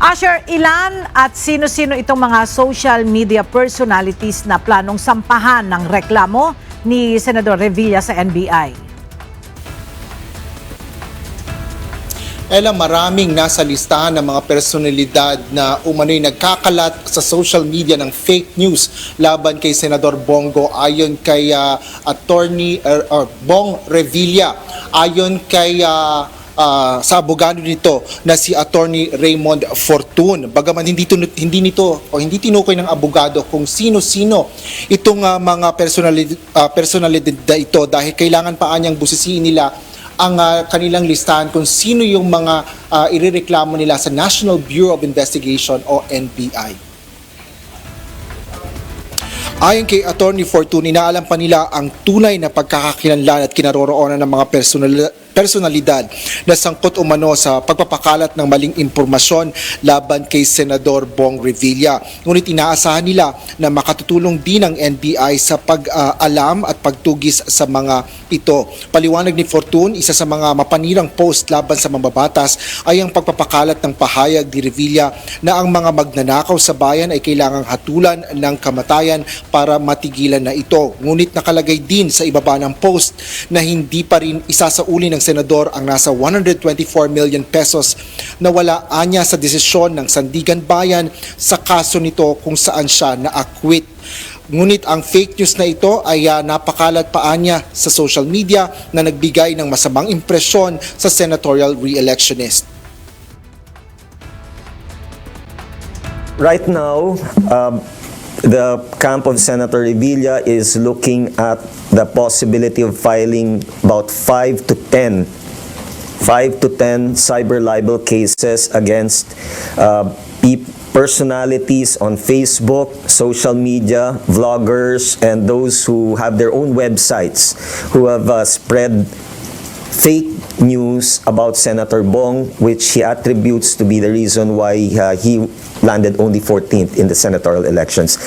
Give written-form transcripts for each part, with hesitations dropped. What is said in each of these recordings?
Asher, ilan at sino-sino itong mga social media personalities na planong sampahan ng reklamo ni Senador Revilla sa NBI? Maraming nasa listahan ng mga personalidad na umano'y nagkakalat sa social media ng fake news laban kay Senador Bongo ayon kay Attorney Bong Revilla. Ayon kay sa abogado nito na si Attorney Raymond Fortun. Bagaman hindi tinukoy ng abogado kung sino-sino itong mga personalidad ito dahil kailangan pa anyang busisiin nila ang kanilang listahan kung sino yung mga irereklamo nila sa National Bureau of Investigation o NBI. Ayon kay Attorney Fortun, inaalam pa nila ang tunay na pagkakakilanlan at kinaroroonan ng mga personalidad na sangkot umano sa pagpapakalat ng maling impormasyon laban kay Senador Bong Revilla. Ngunit inaasahan nila na makatutulong din ang NBI sa pag-alam at pagtugis sa mga ito. Paliwanag ni Fortun, isa sa mga mapanirang post laban sa mambabatas ay ang pagpapakalat ng pahayag ni Revilla na ang mga magnanakaw sa bayan ay kailangang hatulan ng kamatayan para matigilan na ito. Ngunit nakalagay din sa ibaba ng post na hindi pa rin isasauli ng senador ang nasa 124 million pesos na wala anya sa desisyon ng Sandigan Bayan sa kaso nito kung saan siya na-acquit. Ngunit ang fake news na ito ay napakalat pa anya sa social media na nagbigay ng masamang impresyon sa senatorial re-electionist. Right now, the camp of Senator Revilla is looking at the possibility of filing about 5 to 10 cyber libel cases against personalities on Facebook, social media, vloggers, and those who have their own websites who have spread fake news about Senator Bong, which he attributes to be the reason why he landed only 14th in the senatorial elections.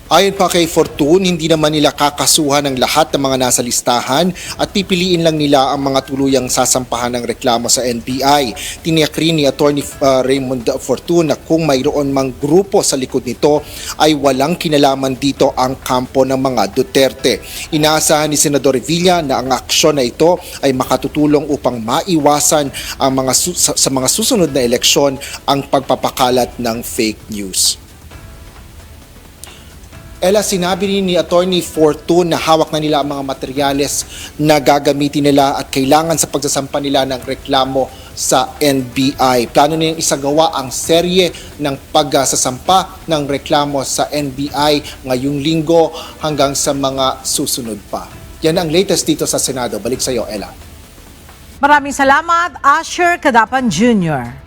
Ayon pa kay Fortun, hindi naman nila kakasuhan ng lahat ng mga nasa listahan at pipiliin lang nila ang mga tuluyang sasampahan ng reklamo sa NBI. Tiniyak rin ni Attorney Raymond Fortun na kung mayroon mang grupo sa likod nito ay walang kinalaman dito ang kampo ng mga Duterte. Inaasahan ni Senador Revilla na ang aksyon na ito ay makatutulong upang maiwasan ang sa mga susunod na eleksyon ang pagpapakalat ng fake news. Sinabi rin ni Attorney Fortun na hawak na nila ang mga materyales na gagamitin nila at kailangan sa pagsasampa nila ng reklamo sa NBI. Plano nilang isagawa ang serye ng pagsasampa ng reklamo sa NBI ngayong linggo hanggang sa mga susunod pa. Yan ang latest dito sa Senado. Balik sa iyo, Ella. Maraming salamat, Asher Cadapan Jr.